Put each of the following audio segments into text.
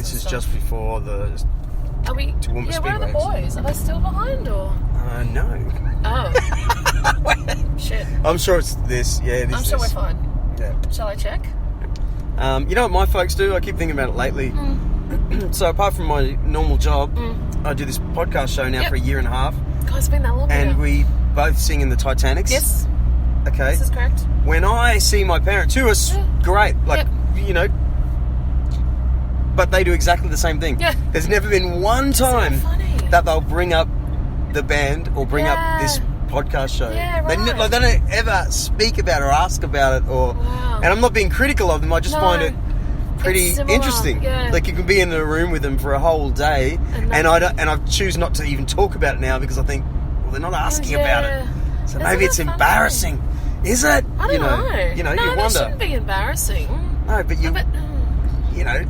This is stuff. just before the Are we? Toowoomba Yeah, where are the Speedway. boys? Are they still behind or? No. Oh. Shit. I'm sure it's this. Yeah, it is I'm sure this. we're fine. Yeah. Shall I check? You know what my folks do? I keep thinking about it lately. So apart from my normal job, I do this podcast show now for a year and a half. God, it's been that long And now. we both sing in the Titanics. Yes. Okay. This is correct. When I see my parents, who are great, like, you know, but they do exactly the same thing. Yeah. There's never been one time funny. that they'll bring up the band or bring up this podcast show. Yeah, right. They don't ever speak about it or ask about it. Or, Wow. And I'm not being critical of them. I just find it pretty It's similar, interesting. yeah. Like you can be in a room with them for a whole day, and I choose not to even talk about it now because I think, well, they're not asking about it. So Isn't maybe it it's funny? embarrassing. Is it? I don't know. You know, no, you that wonder. shouldn't be embarrassing. No, but you know,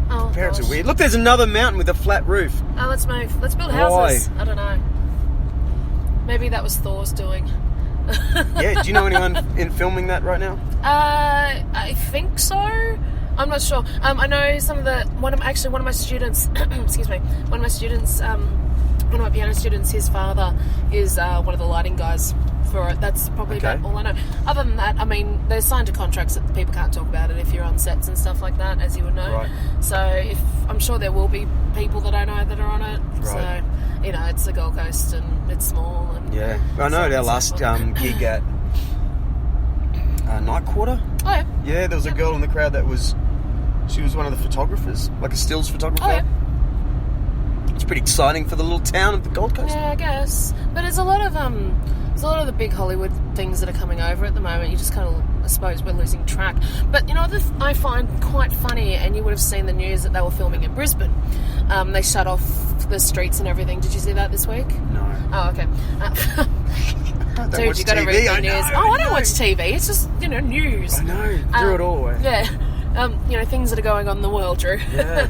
Oh, parents gosh. are weird. Look, there's another mountain with a flat roof. Oh, let's move. Let's build houses. I don't know. Maybe that was Thor's doing. Yeah, do you know anyone in filming that right now? I think so. I'm not sure. I know one of my students. Excuse me. One of my students. One of my piano students. His father is one of the lighting guys for it. That's probably about all I know. Other than that, I mean, they're signed to contracts that people can't talk about it if you're on sets and stuff like that, as you would know. Right. So I'm sure there will be people that I know that are on it. Right. So you know, it's the Gold Coast and it's small. And Yeah, I know. Our last gig at Night Quarter. Oh yeah. Yeah, there was a girl in the crowd that she was one of the photographers, like a stills photographer. Oh yeah. It's pretty exciting for the little town of the Gold Coast. Yeah, I guess. But there's a lot of the big Hollywood things that are coming over at the moment. You just kind of, I suppose, we're losing track. But you know, I find quite funny, and you would have seen the news that they were filming in Brisbane. They shut off the streets and everything. Did you see that this week? No. Oh, okay. Dude, you got to TV. read the I news. know. I don't watch TV. It's just, you know, news. I know. Threw it all away. Yeah. You know, things that are going on in the world, Drew. Yeah.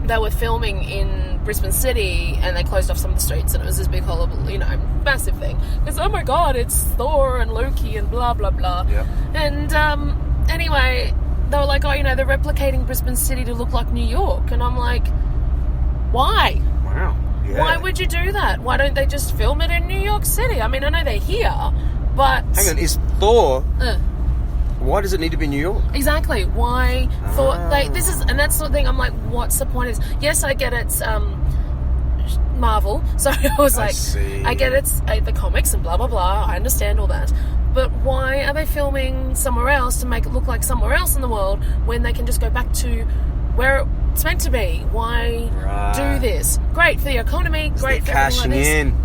They were filming in Brisbane City and they closed off some of the streets, and it was this big horrible, you know, massive thing. Because, oh my God, it's Thor and Loki and blah, blah, blah. Yep. And anyway, they were like, oh, you know, they're replicating Brisbane City to look like New York. And I'm like, why? Wow. Yeah. Why would you do that? Why don't they just film it in New York City? I mean, I know they're here, but... Hang on, is Thor... Why does it need to be New York? Exactly. Why Thor... And that's the thing, I'm like, what's the point is... Yes, I get it's Marvel, so I was like... I get it's the comics and blah, blah, blah, I understand all that. But why are they filming somewhere else to make it look like somewhere else in the world when they can just go back to where it's meant to be? Why do this? Great for the economy, great for everything like this. Cashing in.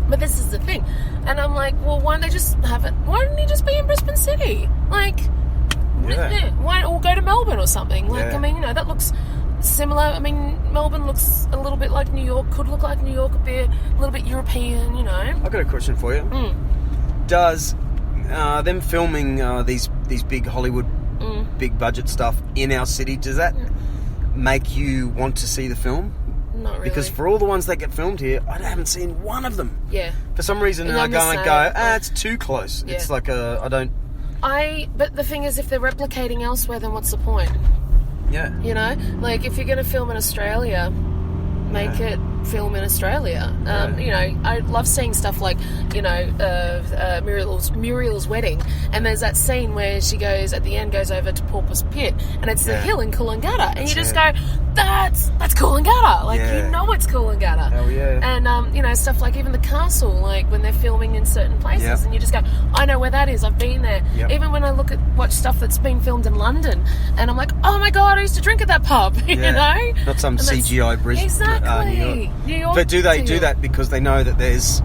But this is the thing. And I'm like, well, why don't they just have it? Why don't you just be in Brisbane City? Like, why, or go to Melbourne or something? Like, I mean, you know, that looks similar. I mean, Melbourne looks a little bit like New York, could look like New York a little bit European, you know. I've got a question for you. Does them filming these big Hollywood, big budget stuff in our city, does that make you want to see the film? Not really. Because for all the ones that get filmed here, I haven't seen one of them. Yeah. For some reason, I go, it's too close. Yeah. It's like I don't... But the thing is, if they're replicating elsewhere, then what's the point? Yeah. You know? Like, if you're going to film in Australia, make it film in Australia. You know, I love seeing stuff like, you know, Muriel's wedding, and there's that scene where she goes, at the end, goes over to Porpoise Pit, and it's the hill in Coolangatta, and you just go, that's Coolangatta. Like, you know it's Coolangatta. Hell yeah. And, you know, stuff like even the castle, like when they're filming in certain places, and you just go, I know where that is, I've been there. Yep. Even when I watch stuff that's been filmed in London, and I'm like, oh my God, I used to drink at that pub, you know? Not some CGI Brisbane. Exactly. New York. But do they do that because they know that there's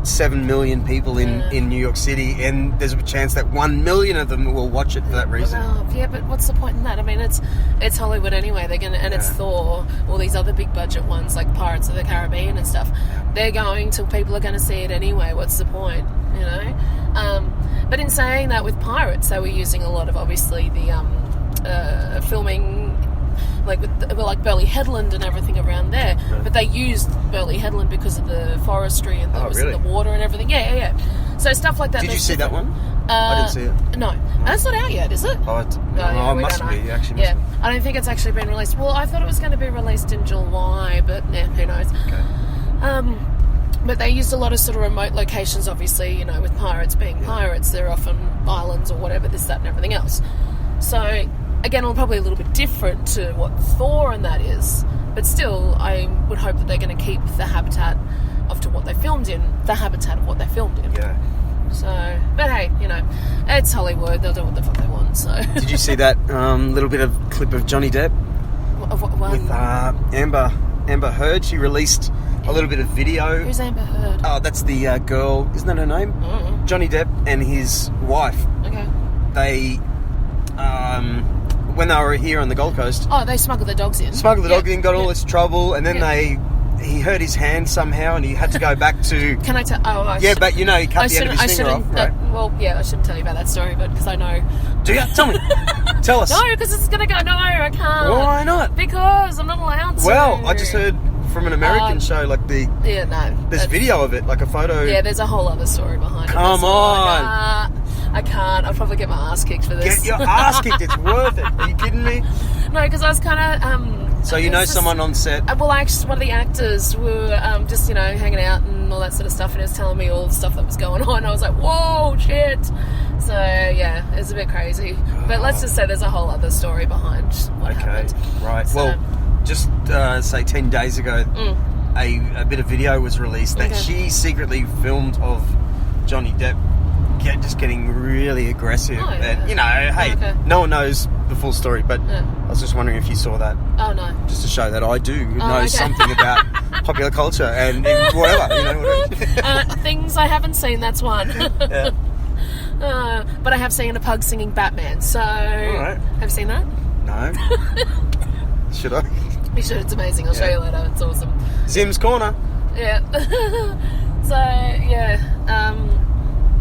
7 million people in New York City, and there's a chance that 1 million of them will watch it for that reason? Yeah, but what's the point in that? I mean, it's Hollywood anyway. They're gonna, and it's Thor, all these other big budget ones like Pirates of the Caribbean and stuff. They're going to, people are going to see it anyway. What's the point? You know. But in saying that, with Pirates, they were using a lot of obviously the filming. Like with Burleigh Headland and everything around there, but they used Burleigh Headland because of the forestry and the water and everything. Yeah. So stuff like that. Did you see that one? I didn't see it. No. And it's not out yet, is it? Oh, it must be. Actually, yeah. I don't think it's actually been released. Well, I thought it was going to be released in July, but who knows. Okay. But they used a lot of sort of remote locations, obviously, you know, with pirates being pirates. They're often islands or whatever, this, that, and everything else. So, again, probably a little bit different to what Thor and that is. But still, I would hope that they're going to keep the habitat of what they filmed in, the habitat of what they filmed in. Yeah. So, but hey, you know, it's Hollywood. They'll do what the fuck they want, so. Did you see that little bit of clip of Johnny Depp? With Amber Heard? She released a little bit of video. Who's Amber Heard? Oh, that's the girl. Isn't that her name? Mm-hmm. Johnny Depp and his wife. Okay. They, when they were here on the Gold Coast... Oh, they smuggled the dogs in. Dogs in, got all this trouble, and then he hurt his hand somehow, and he had to go back to... Can I tell... Oh, but you know, he cut the end of his finger off, right? I shouldn't tell you about that story, but because I know... Do you? Tell me. Tell us. No, because it's going to go... No, I can't. Why not? Because I'm not allowed to. Well, I just heard from an American show, like the... Yeah, no. There's video of it, like a photo... Yeah, there's a whole other story behind it. Come on. I can't. I'll probably get my ass kicked for this. Get your ass kicked. It's worth it. Are you kidding me? No, because I was kind of... So you know someone on set? Well, actually, one of the actors were just, you know, hanging out and all that sort of stuff, and he was telling me all the stuff that was going on. I was like, whoa, shit. So, yeah, it's a bit crazy. But let's just say there's a whole other story behind what happened. Right. So, well, just say 10 days ago, a bit of video was released that she secretly filmed of Johnny Depp just getting really aggressive. Oh, yeah. And, you know, hey, no one knows the full story, but I was just wondering if you saw that. Oh, no. Just to show that I do know something about popular culture and whatever, you know. Things I haven't seen, that's one. Yeah. But I have seen a pug singing Batman, so... All right. Have you seen that? No. Should I? You should, it's amazing. I'll show you later. It's awesome. Zim's Corner. Yeah. So, yeah.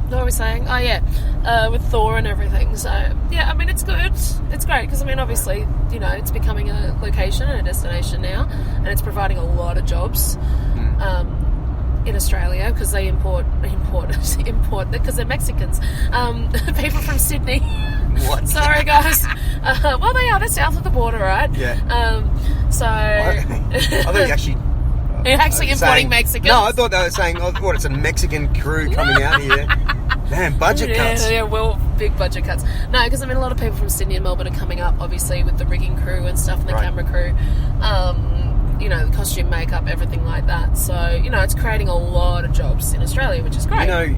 What were we saying? Oh, yeah. With Thor and everything. So, yeah, I mean, it's good. It's great because, I mean, obviously, you know, it's becoming a location and a destination now, and it's providing a lot of jobs in Australia because they import because they're Mexicans. People from Sydney. What? Sorry, guys. Well, they're south of the border, right? Yeah. I thought you actually... You're actually importing Mexicans? No, I thought they were saying, it's a Mexican crew coming out here. Man, budget cuts. Yeah, well, big budget cuts. No, because I mean, a lot of people from Sydney and Melbourne are coming up, obviously, with the rigging crew and stuff, and the camera crew. You know, the costume, makeup, everything like that. So, you know, it's creating a lot of jobs in Australia, which is great. You know,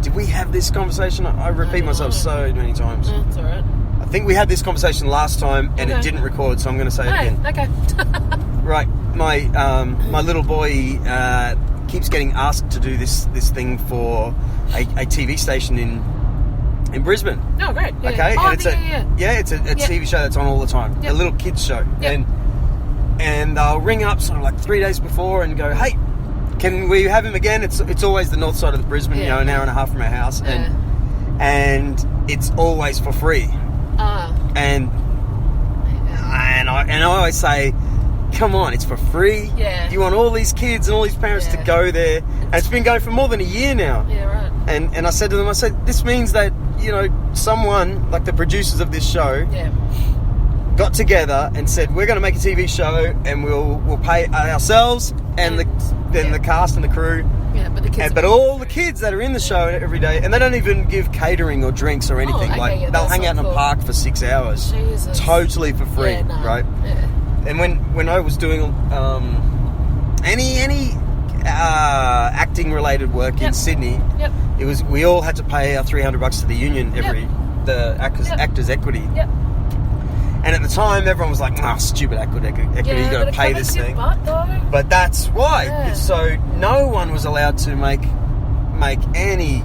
did we have this conversation? I repeat myself so many times. It's all right. I think we had this conversation last time, and it didn't record, so I'm going to say it again. Okay. Right, my little boy keeps getting asked to do this thing for a TV station in Brisbane. Oh, great. Yeah. Okay, oh, and it's a TV show that's on all the time, a little kids show, and they'll ring up sort of like 3 days before and go, hey, can we have him again? It's always the north side of the Brisbane, you know, an hour and a half from our house, and it's always for free. And I always say, come on, it's for free. Yeah. You want all these kids and all these parents to go there, and it's been going for more than a year now. Yeah, right. And I said to them, this means that, you know, someone like the producers of this show got together and said, we're going to make a TV show and we'll pay ourselves and the cast and the crew. Yeah, but the kids. But all the kids that are in the show every day, and they don't even give catering or drinks or anything. They'll hang out in a park for 6 hours, totally for free, right? Yeah. And when I was doing any acting related work in Sydney, we all had to pay our $300 to the union the actors equity. Yep. And at the time, everyone was like, stupid equity, you got to pay this thing. But that's why. Yeah. So no one was allowed to make any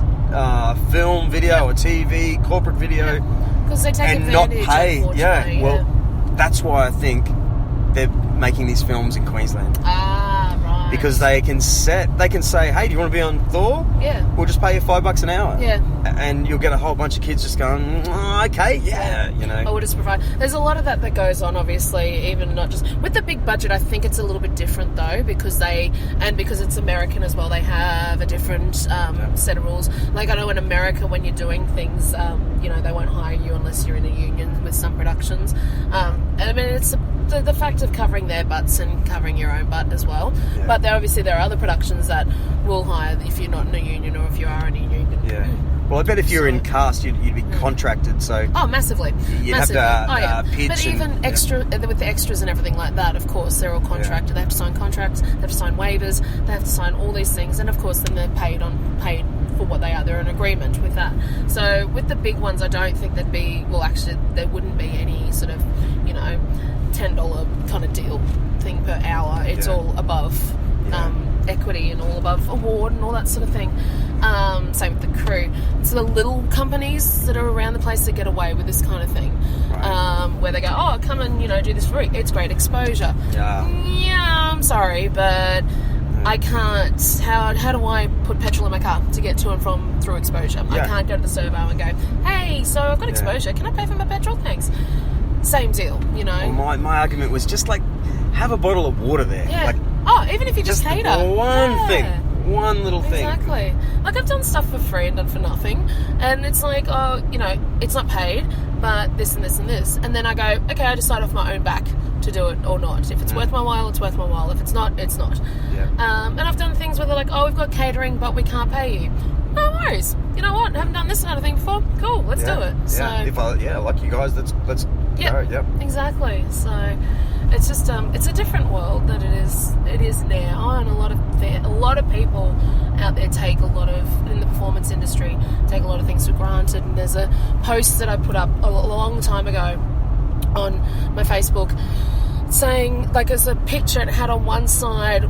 film, video or TV, corporate video, because they take and not pay. Well, that's why I think they're making these films in Queensland. Right. because they can say, hey, do you want to be on Thor? Yeah. We'll just pay you $5 an hour. Yeah. And you'll get a whole bunch of kids just going, okay, yeah, you know. I will just provide. There's a lot of that goes on, obviously, even not just with the big budget. I think it's a little bit different though, because it's American as well. They have a different set of rules. Like I know in America, when you're doing things, they won't hire you unless you're in a union with some productions. And I mean, it's the fact of covering their butts and covering your own butt as well. Yeah. But there are other productions that will hire if you're not in a union or if you are in a union. Yeah. Well, I bet if you're in cast, you'd be contracted. So massively. You'd have to pitch. But even with the extras and everything like that, of course, they're all contracted. Yeah. They have to sign contracts. They have to sign waivers. They have to sign all these things, and of course, then they're paid for what they are. They're in agreement with that. So with the big ones, I don't think there wouldn't be any sort of $10 kind of deal thing per hour. It's all above equity and all above award and all that sort of thing. Same with the crew. It's the little companies that are around the place that get away with this kind of thing. Right. Where they go, come and do this for free. It's great exposure. Yeah, I'm sorry, but I can't. How do I put petrol in my car to get to and from through exposure? Yeah. I can't go to the servo and go, hey, so I've got exposure. Can I pay for my petrol? Thanks. Same deal, Well, my argument was just like have a bottle of water there. Yeah. Even if you just cater. One little thing. Exactly. Like I've done stuff for free and done for nothing, and it's like, it's not paid, but this and this and this, and then I go, okay, I decide off my own back to do it or not. If it's worth my while, it's worth my while. If it's not, it's not. Yeah. And I've done things where they're like, we've got catering, but we can't pay you. No worries. You know what? I haven't done this kind of thing before. Cool, let's do it. So, like you guys, let's go. Yep. Exactly. So it's just it's a different world that it is now, and a lot of people out there take a lot of, in the performance industry, take a lot of things for granted. And there's a post that I put up a long time ago on my Facebook saying, like, as a picture, it had on one side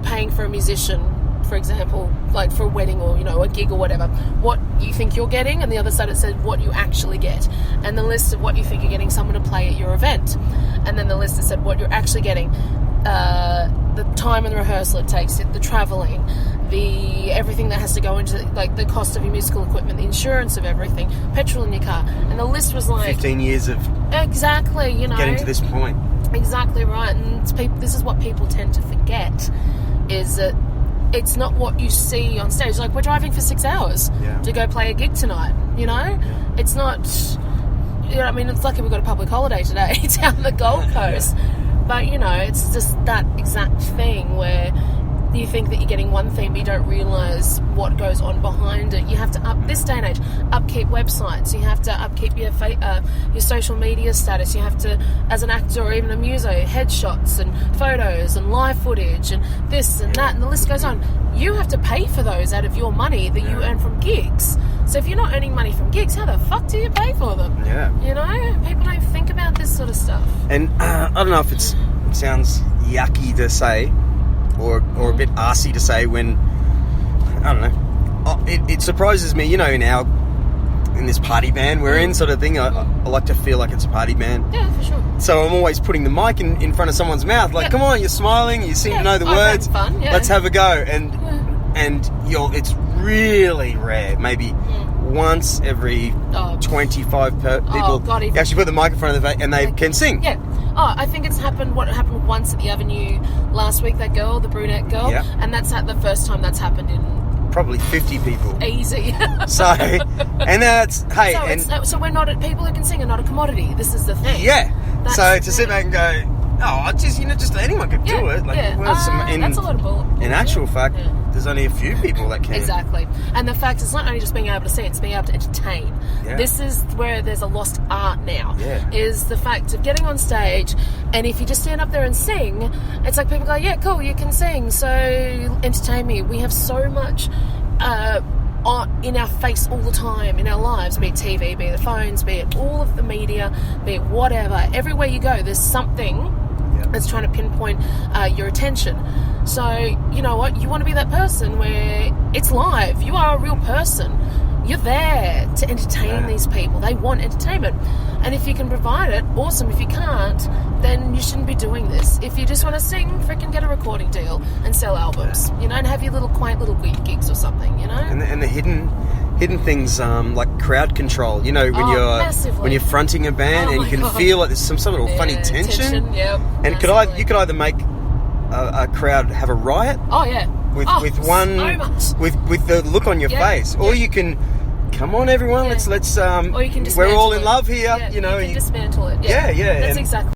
paying for a musician, for example, like for a wedding or a gig or whatever, what you think you're getting, and the other side it said what you actually get, and the list of what you think you're getting someone to play at your event, and then the list that said what you're actually getting, the time and the rehearsal it takes, the travelling, everything that has to go into, like, the cost of your musical equipment, the insurance of everything, petrol in your car, and the list was like 15 years of exactly getting to this point. Exactly right. And this is what people tend to forget, is that it's not what you see on stage. Like, we're driving for 6 hours to go play a gig tonight, It's not, I mean, it's lucky we've got a public holiday today down the Gold Coast. But, it's just that exact thing where you think that you're getting one thing, but you don't realise what goes on behind it. You have to, this day and age, upkeep websites. You have to upkeep your social media status. You have to, as an actor or even a muso, headshots and photos and live footage and this and that, and the list goes on. You have to pay for those out of your money that you earn from gigs. So if you're not earning money from gigs, how the fuck do you pay for them? Yeah. People don't think about this sort of stuff. And I don't know if it sounds yucky to say, or a bit arsey to say, when, I don't know, it surprises me, in this party band we're in, sort of thing. I like to feel like it's a party band. Yeah, for sure. So I'm always putting the mic in front of someone's mouth, like, come on, you're smiling, you seem to know the words, fun, let's have a go. And it's really rare, maybe once every 25 people God, you actually put the mic in front of their face and they can sing. Yeah. I think it's happened. What happened once at the Avenue last week? That girl, the brunette girl, and that's the first time that's happened in probably 50 people. Easy. So, and that's so we're not, people who can sing are not a commodity. This is the thing. Yeah. So to sit back and go, just anyone could do it. Like, that's a lot of bull. In actual fact, there's only a few people that can. Exactly. And the fact is not only just being able to sing, it's being able to entertain. Yeah. This is where there's a lost art now. Yeah. Is the fact of getting on stage, and if you just stand up there and sing, it's like people go, yeah, cool, you can sing, so entertain me. We have so much in our face all the time in our lives, be it TV, be it the phones, be it all of the media, be it whatever. Everywhere you go, there's something that's trying to pinpoint your attention. So, you know what? You want to be that person where it's live. You are a real person. You're there to entertain these people. They want entertainment. And if you can provide it, awesome. If you can't, then you shouldn't be doing this. If you just want to sing, freaking get a recording deal and sell albums, you know, and have your little quaint little weird gigs or something, you know. And the hidden things like crowd control. You know, when you're fronting a band and you can feel like there's some sort of funny tension. Yep. And you could either make a crowd have a riot. Oh yeah. With so much. with the look on your face, or you can, come on everyone, let's or you can we're all in it. love here, Yeah, you know, you can dismantle it. Yeah. That's exactly.